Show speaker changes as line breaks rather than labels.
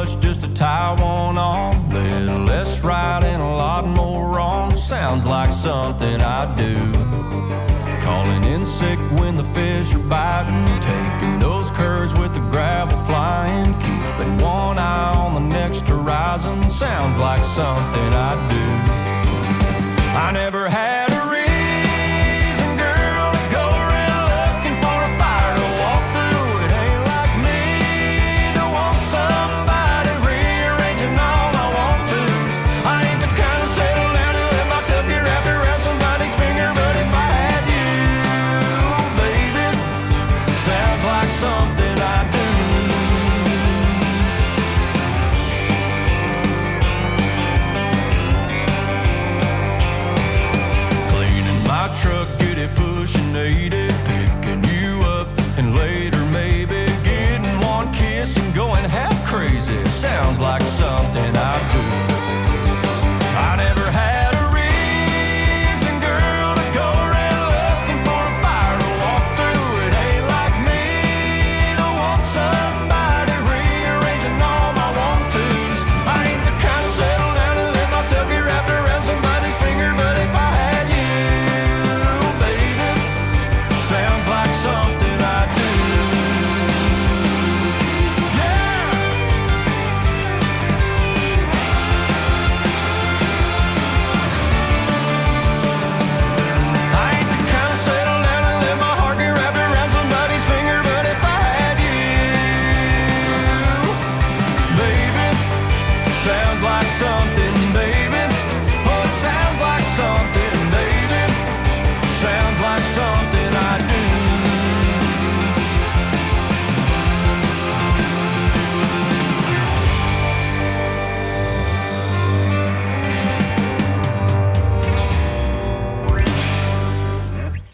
much just to tie one on. Little less right and a lot more wrong. Sounds like something I do. Calling in sick when the fish are biting. Taking those curves with the gravel flying. Keeping one eye on the next horizon. Sounds like something I do. I never had